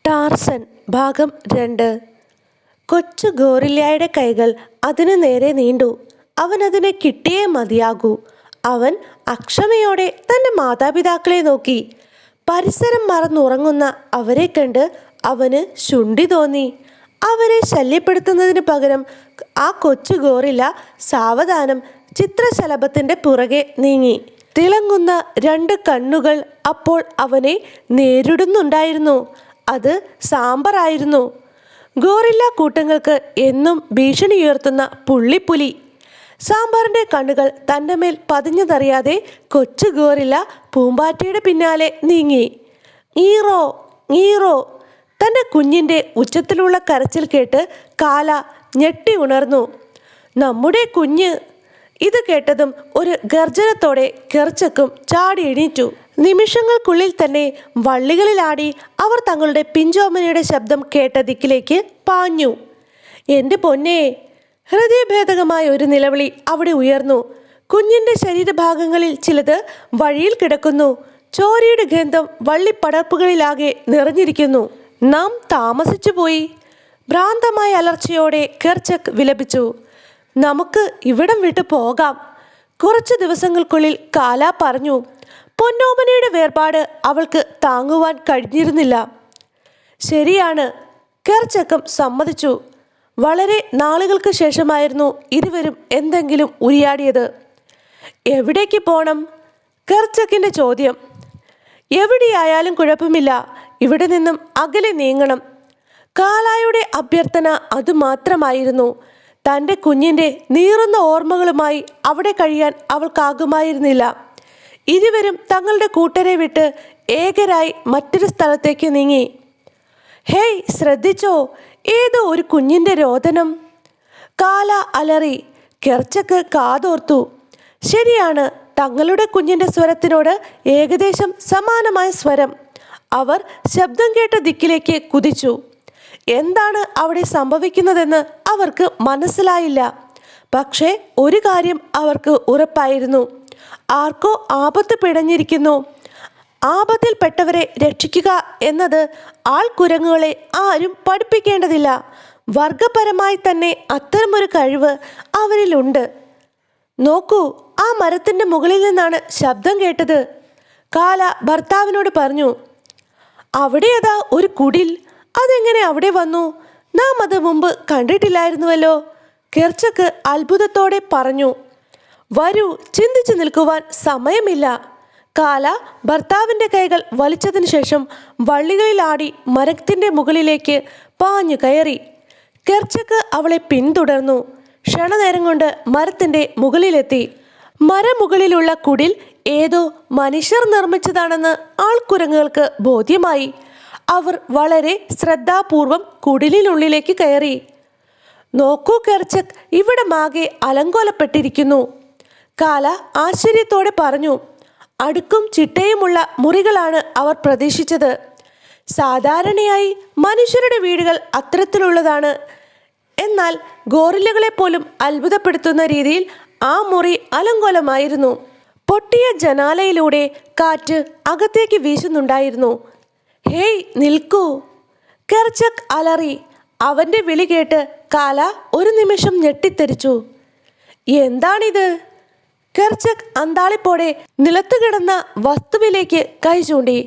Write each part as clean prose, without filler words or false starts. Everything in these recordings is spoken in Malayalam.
ടാർസൻ ഭാഗം 2. കൊച്ചു ഗോറില്ലയുടെ കൈകൾ അതിനു നേരെ നീണ്ടു. അവൻ അതിനെ കിട്ടിയേ മതിയാകൂ. അവൻ അക്ഷമയോടെ തൻ്റെ മാതാപിതാക്കളെ നോക്കി. പരിസരം മറന്നുറങ്ങുന്ന അവരെ കണ്ട് അവന് ശുണ്ഠി തോന്നി. അവരെ ശല്യപ്പെടുത്തുന്നതിന് പകരം ആ കൊച്ചു ഗോറില്ല സാവധാനം ചിത്രശലഭത്തിൻ്റെ പുറകെ നീങ്ങി. തിളങ്ങുന്ന 2 കണ്ണുകൾ അപ്പോൾ അവനെ നേരിടുന്നുണ്ടായിരുന്നു. അത് സാമ്പറായിരുന്നു. ഗോറില്ല കൂട്ടങ്ങൾക്ക് എന്നും ഭീഷണിയുയർത്തുന്ന പുള്ളിപ്പുലി. സാമ്പാറിൻ്റെ കണ്ണുകൾ തൻ്റെ മേൽ പതിഞ്ഞതറിയാതെ കൊച്ചു ഗോറില്ല പൂമ്പാറ്റയുടെ പിന്നാലെ നീങ്ങി. ഈറോ ഈറോ. തൻ്റെ കുഞ്ഞിൻ്റെ ഉച്ചത്തിലുള്ള കരച്ചിൽ കേട്ട് കാല ഞെട്ടി ഉണർന്നു. നമ്മുടെ കുഞ്ഞ്! ഇത് കേട്ടതും ഒരു ഗർജനത്തോടെ കെർച്ചക്കും ചാടി എണീറ്റു. നിമിഷങ്ങൾക്കുള്ളിൽ തന്നെ വള്ളികളിലാടി അവർ തങ്ങളുടെ പിഞ്ചോമനയുടെ ശബ്ദം കേട്ട ദിക്കിലേക്ക് പാഞ്ഞു. എൻ്റെ പൊന്നേ! ഹൃദയഭേദകമായ ഒരു നിലവിളി അവിടെ ഉയർന്നു. കുഞ്ഞിൻ്റെ ശരീരഭാഗങ്ങളിൽ ചിലത് വഴിയിൽ കിടക്കുന്നു. ചോരയുടെ ഗന്ധം വള്ളിപ്പടർപ്പുകളിലാകെ നിറഞ്ഞിരിക്കുന്നു. നാം താമസിച്ചു പോയി. ഭ്രാന്തമായ അലർച്ചയോടെ കെർച്ചക് വിലപിച്ചു. നമുക്ക് ഇവിടം വിട്ടു പോകാം. കുറച്ചു ദിവസങ്ങൾക്കുള്ളിൽ കാല പറഞ്ഞു. പൊന്നോമനയുടെ വേർപാട് അവൾക്ക് താങ്ങുവാൻ കഴിഞ്ഞിരുന്നില്ല. ശരിയാണ്, കെർച്ചക്കും സമ്മതിച്ചു. വളരെ നാളുകൾക്ക് ശേഷമായിരുന്നു ഇരുവരും എന്തെങ്കിലും ഉരിയാടിയത്. എവിടേക്ക് പോണം? കെർച്ചക്കിൻ്റെ ചോദ്യം. എവിടെയായാലും കുഴപ്പമില്ല, ഇവിടെ നിന്നും അകലെ നീങ്ങണം. കാലായുടെ അഭ്യർത്ഥന അതുമാത്രമായിരുന്നു. തൻ്റെ കുഞ്ഞിൻ്റെ നീറുന്ന ഓർമ്മകളുമായി അവിടെ കഴിയാൻ അവൾക്കാകുമായിരുന്നില്ല. ഇരുവരും തങ്ങളുടെ കൂട്ടരെ വിട്ട് ഏകരായി മറ്റൊരു സ്ഥലത്തേക്ക് നീങ്ങി. ഹേയ്, ശ്രദ്ധിച്ചോ? ഏതോ ഒരു കുഞ്ഞിൻ്റെ രോദനം. കാല അലറി. കെർച്ചക്ക് കാതോർത്തു. ശരിയാണ്, തങ്ങളുടെ കുഞ്ഞിൻ്റെ സ്വരത്തിനോട് ഏകദേശം സമാനമായ സ്വരം. അവർ ശബ്ദം കേട്ട ദിക്കിലേക്ക് കുതിച്ചു. എന്താണ് അവിടെ സംഭവിക്കുന്നതെന്ന് അവർക്ക് മനസ്സിലായില്ല. പക്ഷേ ഒരു കാര്യം അവർക്ക് ഉറപ്പായിരുന്നു. ആർക്കോ ആപത്ത് പിടഞ്ഞിരിക്കുന്നു. ആപത്തിൽപ്പെട്ടവരെ രക്ഷിക്കുക എന്നത് ആൾക്കുരങ്ങുകളെ ആരും പഠിപ്പിക്കേണ്ടതില്ല. വർഗപരമായി തന്നെ അത്തരമൊരു കഴിവ് അവരിലുണ്ട്. നോക്കൂ, ആ മരത്തിൻ്റെ മുകളിൽ നിന്നാണ് ശബ്ദം കേട്ടത്. കാല ഭർത്താവിനോട് പറഞ്ഞു. അവിടെ അതാ ഒരു കുടിൽ. അതെങ്ങനെ അവിടെ വന്നു? നാം അത് മുമ്പ് കണ്ടിട്ടില്ലായിരുന്നുവല്ലോ. കെർച്ചക്ക് അത്ഭുതത്തോടെ പറഞ്ഞു. വരൂ, ചിന്തിച്ചു നിൽക്കുവാൻ സമയമില്ല. കാല ഭർത്താവിൻ്റെ കൈകൾ വലിച്ചതിന് ശേഷം വള്ളികളിലാടി മരത്തിൻ്റെ മുകളിലേക്ക് പാഞ്ഞു കയറി. കെർച്ചക്ക് അവളെ പിന്തുടർന്നു. ക്ഷണനേരം കൊണ്ട് മരത്തിൻ്റെ മുകളിലെത്തി. മരമുകളിലുള്ള കുടിൽ ഏതോ മനുഷ്യർ നിർമ്മിച്ചതാണെന്ന് ആൾക്കുരങ്ങുകൾക്ക് ബോധ്യമായി. അവർ വളരെ ശ്രദ്ധാപൂർവം കുടിലിനുള്ളിലേക്ക് കയറി. നോക്കൂ കെർച്ചക്, ഇവിടമാകെ അലങ്കോലപ്പെട്ടിരിക്കുന്നു. കാല ആശ്ചര്യത്തോടെ പറഞ്ഞു. അടുക്കും ചിട്ടയുമുള്ള മുറികളാണ് അവർ പ്രതീക്ഷിച്ചത്. സാധാരണയായി മനുഷ്യരുടെ വീടുകൾ അത്തരത്തിലുള്ളതാണ്. എന്നാൽ ഗോറില്ലകളെ പോലും അത്ഭുതപ്പെടുത്തുന്ന രീതിയിൽ ആ മുറി അലങ്കോലമായിരുന്നു. പൊട്ടിയ ജനാലയിലൂടെ കാറ്റ് അകത്തേക്ക് വീശുന്നുണ്ടായിരുന്നു. ഹേയ്, നിൽക്കൂ! കെർച്ചക് അലറി. അവൻ്റെ വിളി കേട്ട് കാല ഒരു നിമിഷം ഞെട്ടിത്തെറിച്ചു. എന്താണിത്? കെർച്ചക് അന്താളിപ്പോടെ നിലത്തു കിടന്ന വസ്തുവിലേക്ക് കൈ ചൂണ്ടി.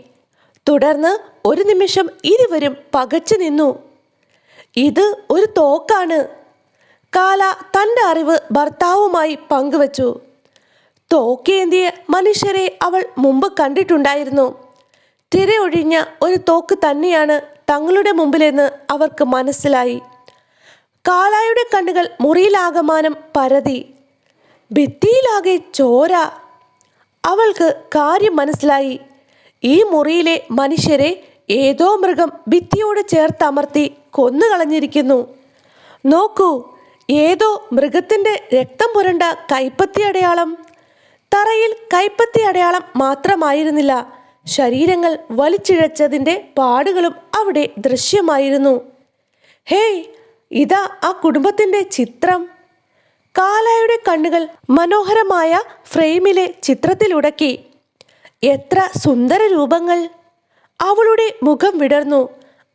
തുടർന്ന് ഒരു നിമിഷം ഇരുവരും പകച്ചു നിന്നു. ഇത് ഒരു തോക്കാണ്. കാല തൻ്റെ അറിവ് ഭർത്താവുമായി പങ്കുവച്ചു. തോക്കേന്തിയ മനുഷ്യരെ അവൾ മുമ്പ് കണ്ടിട്ടുണ്ടായിരുന്നു. തിരയൊഴിഞ്ഞ ഒരു തോക്ക് തന്നെയാണ് തങ്ങളുടെ മുമ്പിലെന്ന് അവർക്ക് മനസ്സിലായി. കാലായുടെ കണ്ണുകൾ മുറിയിലാകമാനം പരതി. ഭിത്തിയിലാകെ ചോര. അവൾക്ക് കാര്യം മനസ്സിലായി. ഈ മുറിയിലെ മനുഷ്യരെ ഏതോ മൃഗം ഭിത്തിയോട് ചേർത്തമർത്തി കൊന്നുകളഞ്ഞിരിക്കുന്നു. നോക്കൂ, ഏതോ മൃഗത്തിൻ്റെ രക്തം പുരണ്ട കൈപ്പത്തി അടയാളം. തറയിൽ കൈപ്പത്തി അടയാളം മാത്രമായിരുന്നില്ല, ശരീരങ്ങൾ വലിച്ചിഴച്ചതിൻ്റെ പാടുകളും അവിടെ ദൃശ്യമായിരുന്നു. ഹേയ്, ഇതാ ആ കുടുംബത്തിൻ്റെ ചിത്രം. കാലായുടെ കണ്ണുകൾ മനോഹരമായ ഫ്രെയിമിലെ ചിത്രത്തിലുടക്കി. എത്ര സുന്ദര രൂപങ്ങൾ! അവളുടെ മുഖം വിടർന്നു.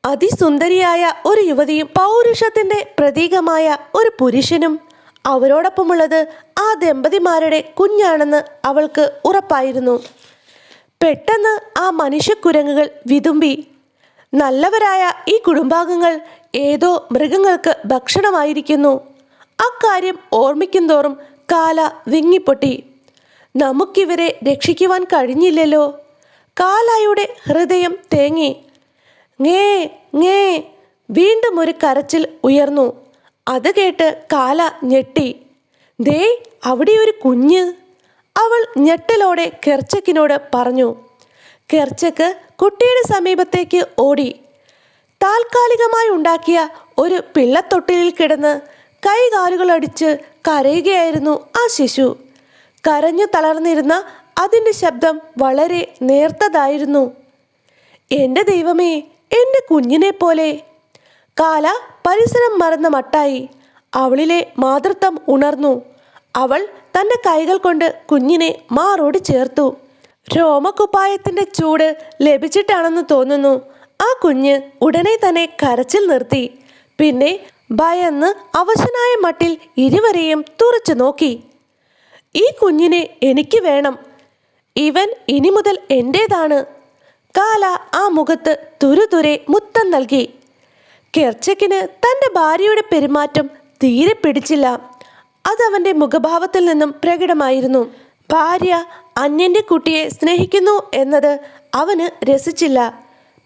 അതിസുന്ദരിയായ ഒരു യുവതിയും പൗരുഷത്തിന്റെ പ്രതീകമായ ഒരു പുരുഷനും അവരോടൊപ്പമുള്ളത് ആ ദമ്പതിമാരുടെ കുഞ്ഞാണെന്ന് അവൾക്ക് ഉറപ്പായിരുന്നു. പെട്ടെന്ന് ആ മനുഷ്യക്കുരങ്ങുകൾ വിതുമ്പി. നല്ലവരായ ഈ കുടുംബാംഗങ്ങൾ ഏതോ മൃഗങ്ങൾക്ക് ഭക്ഷണമായിരിക്കുന്നു. അക്കാര്യം ഓർമ്മിക്കും തോറും കാല വിങ്ങിപ്പൊട്ടി. നമുക്കിവരെ രക്ഷിക്കുവാൻ കഴിഞ്ഞില്ലല്ലോ. കാലായുടെ ഹൃദയം തേങ്ങി. ngേ ngേ വീണ്ടും ഒരു കരച്ചിൽ ഉയർന്നു. അത് കേട്ട് കാല ഞെട്ടി. ദേ അവിടെ ഒരു കുഞ്ഞ്, അവൾ ഞെട്ടലോടെ കെർച്ചക്കിനോട് പറഞ്ഞു. കെർച്ചക്ക് കുട്ടിയുടെ സമീപത്തേക്ക് ഓടി. താൽക്കാലികമായി ഉണ്ടാക്കിയ ഒരു പിള്ളത്തൊട്ടിലിൽ കിടന്ന് കൈകാലുകളടിച്ച് കരയുകയായിരുന്നു ആ ശിശു. കരഞ്ഞു തളർന്നിരുന്ന അതിൻ്റെ ശബ്ദം വളരെ നേർത്തതായിരുന്നു. എൻ്റെ ദൈവമേ, എൻ്റെ കുഞ്ഞിനെ പോലെ. കാല പരിസരം മറന്ന മട്ടായി. അവളിലെ മാതൃത്വം ഉണർന്നു. അവൾ തൻ്റെ കൈകൾ കൊണ്ട് കുഞ്ഞിനെ മാറോട് ചേർത്തു. രോമകുപ്പായത്തിൻ്റെ ചൂട് ലഭിച്ചിട്ടാണെന്ന് തോന്നുന്നു. ആ കുഞ്ഞ് ഉടനെ തന്നെ കരച്ചിൽ നിർത്തി. പിന്നെ ഭയന്ന് അവശനായ മട്ടിൽ ഇരുവരെയും തുറച്ചു നോക്കി. ഈ കുഞ്ഞിനെ എനിക്ക് വേണം. ഇവൻ ഇനി മുതൽ എൻ്റേതാണ്. കാല ആ മുഖത്ത് തുരുതുരെ മുത്തം നൽകി. കെർച്ചക്കിന് തൻ്റെ ഭാര്യയുടെ പെരുമാറ്റം തീരെ പിടിച്ചില്ല. അതവൻ്റെ മുഖഭാവത്തിൽ നിന്നും പ്രകടമായിരുന്നു. ഭാര്യ അന്യൻ്റെ കുട്ടിയെ സ്നേഹിക്കുന്നു എന്നത് അവന് രസിച്ചില്ല.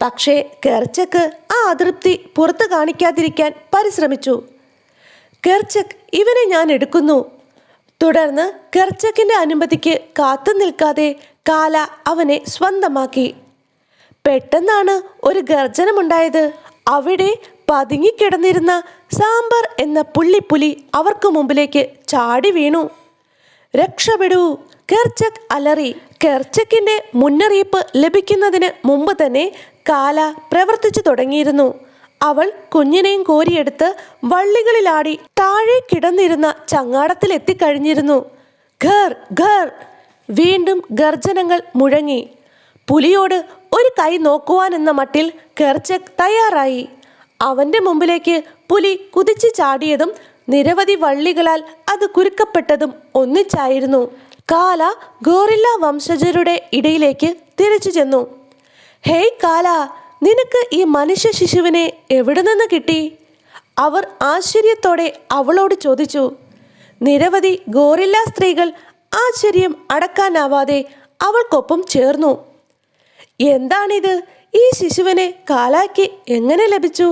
പക്ഷേ കെർച്ചക്ക് ആ അതൃപ്തി പുറത്തു കാണിക്കാതിരിക്കാൻ പരിശ്രമിച്ചു. കെർച്ചക്ക്, ഇവനെ ഞാൻ എടുക്കുന്നു. തുടർന്ന് കെർച്ചക്കിൻ്റെ അനുമതിക്ക് കാത്തു നിൽക്കാതെ കാല അവനെ സ്വന്തമാക്കി. പെട്ടെന്നാണ് ഒരു ഗർജനമുണ്ടായത്. അവിടെ പതുങ്ങിക്കിടന്നിരുന്ന സാമ്പാർ എന്ന പുള്ളിപ്പുലി അവർക്ക് മുമ്പിലേക്ക് ചാടി വീണു. രക്ഷപ്പെടൂ, കെർച്ചക്ക് അലറി. കെർച്ചക്കിൻ്റെ മുന്നറിയിപ്പ് ലഭിക്കുന്നതിന് മുമ്പ് തന്നെ കാല പ്രവർത്തിച്ചു തുടങ്ങിയിരുന്നു. അവൾ കുഞ്ഞിനെയും കോരിയെടുത്ത് വള്ളികളിലാടി താഴെ കിടന്നിരുന്ന ചങ്ങാടത്തിൽ എത്തിക്കഴിഞ്ഞിരുന്നു. ഘർ ഘർ വീണ്ടും ഗർജനങ്ങൾ മുഴങ്ങി. പുലിയോട് ഒരു കൈ നോക്കുവാനെന്ന മട്ടിൽ കെർച്ചക്ക് തയ്യാറായി. അവൻ്റെ മുമ്പിലേക്ക് പുലി കുതിച്ചു ചാടിയതും നിരവധി വള്ളികളാൽ അത് കുരുക്കപ്പെട്ടതും ഒന്നിച്ചായിരുന്നു. കാല ഗോറില്ല വംശജരുടെ ഇടയിലേക്ക് തിരിച്ചു ചെന്നു. ഹേയ് കാല, നിനക്ക് ഈ മനുഷ്യ ശിശുവിനെ എവിടെ നിന്ന് കിട്ടി? അവർ ആശ്ചര്യത്തോടെ അവളോട് ചോദിച്ചു. നിരവധി ഗോറില്ല സ്ത്രീകൾ ആശ്ചര്യം അടക്കാനാവാതെ അവൾക്കൊപ്പം ചേർന്നു. എന്താണിത്? ഈ ശിശുവിനെ കാലായ്ക്ക് എങ്ങനെ ലഭിച്ചു?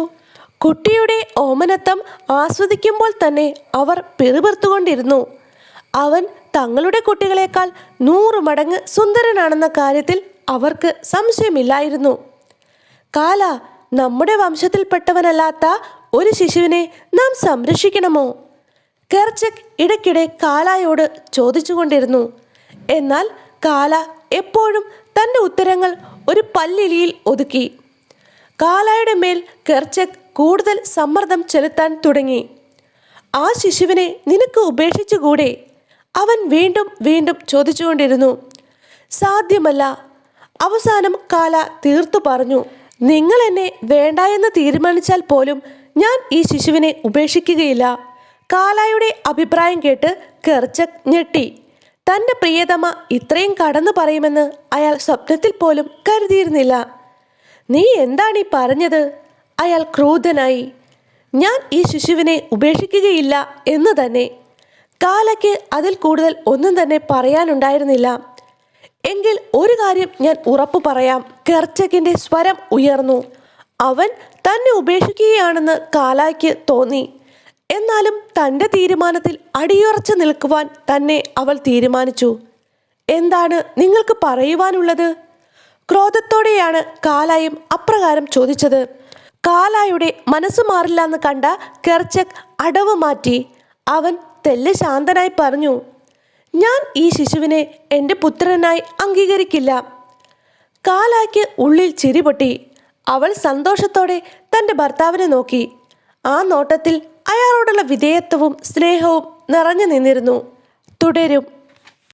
കുട്ടിയുടെ ഓമനത്വം ആസ്വദിക്കുമ്പോൾ തന്നെ അവർ പിറുപിറുത്തുകൊണ്ടിരുന്നു. അവൻ തങ്ങളുടെ കുട്ടികളെക്കാൾ 100 മടങ്ങ് സുന്ദരനാണെന്ന കാര്യത്തിൽ അവർക്ക് സംശയമില്ലായിരുന്നു. കാല, നമ്മുടെ വംശത്തിൽപ്പെട്ടവനല്ലാത്ത ഒരു ശിശുവിനെ നാം സംരക്ഷിക്കണമോ? കെർച്ചക്ക് ഇടയ്ക്കിടെ കാലായോട് ചോദിച്ചുകൊണ്ടിരുന്നു. എന്നാൽ കാല എപ്പോഴും തൻ്റെ ഉത്തരങ്ങൾ ഒരു പല്ലിലിയിൽ ഒതുക്കി. കാലായുടെ മേൽ കെർച്ചക്ക് കൂടുതൽ സമ്മർദ്ദം ചെലുത്താൻ തുടങ്ങി. ആ ശിശുവിനെ നിനക്ക് ഉപേക്ഷിച്ചുകൂടെ? അവൻ വീണ്ടും വീണ്ടും ചോദിച്ചുകൊണ്ടിരുന്നു. സാധ്യമല്ല. അവസാനം കാല തീർത്തു പറഞ്ഞു. നിങ്ങൾ എന്നെ വേണ്ട എന്ന് തീരുമാനിച്ചാൽ പോലും ഞാൻ ഈ ശിശുവിനെ ഉപേക്ഷിക്കുകയില്ല. കാലായുടെ അഭിപ്രായം കേട്ട് കെർച്ചക്ക് ഞെട്ടി. തൻ്റെ പ്രിയതമ ഇത്രയും കടന്നു പറയുമെന്ന് അയാൾ സ്വപ്നത്തിൽ പോലും കരുതിയിരുന്നില്ല. നീ എന്താണ് ഈ പറഞ്ഞത്? അയാൾ ക്രോധനായി. ഞാൻ ഈ ശിശുവിനെ ഉപേക്ഷിക്കുകയില്ല എന്ന് തന്നെ. കാലയ്ക്ക് അതിൽ കൂടുതൽ ഒന്നും തന്നെ പറയാനുണ്ടായിരുന്നില്ല. എങ്കിൽ ഒരു കാര്യം ഞാൻ ഉറപ്പു പറയാം. കെർച്ചക്കിൻ്റെ സ്വരം ഉയർന്നു. അവൻ തന്നെ ഉപേക്ഷിക്കുകയാണെന്ന് കാലായ്ക്ക് തോന്നി. എന്നാലും തൻ്റെ തീരുമാനത്തിൽ അടിയുറച്ചു നിൽക്കുവാൻ തന്നെ അവൾ തീരുമാനിച്ചു. എന്താണ് നിങ്ങൾക്ക് പറയുവാനുള്ളത്? ക്രോധത്തോടെയാണ് കാലായും അപ്രകാരം ചോദിച്ചത്. കാലായുടെ മനസ്സു മാറില്ല എന്ന് കണ്ട കെർച്ചക്ക് അടവ് മാറ്റി. അവൻ തെല്ല് ശാന്തനായി പറഞ്ഞു. ഞാൻ ഈ ശിശുവിനെ എൻ്റെ പുത്രനായി അംഗീകരിക്കില്ല. കാലായ്ക്ക് ഉള്ളിൽ ചിരി പൊട്ടി. അവൾ സന്തോഷത്തോടെ തൻ്റെ ഭർത്താവിനെ നോക്കി. ആ നോട്ടത്തിൽ അയാളോടുള്ള വിധേയത്വവും സ്നേഹവും നിറഞ്ഞു നിന്നിരുന്നു. തുടരും.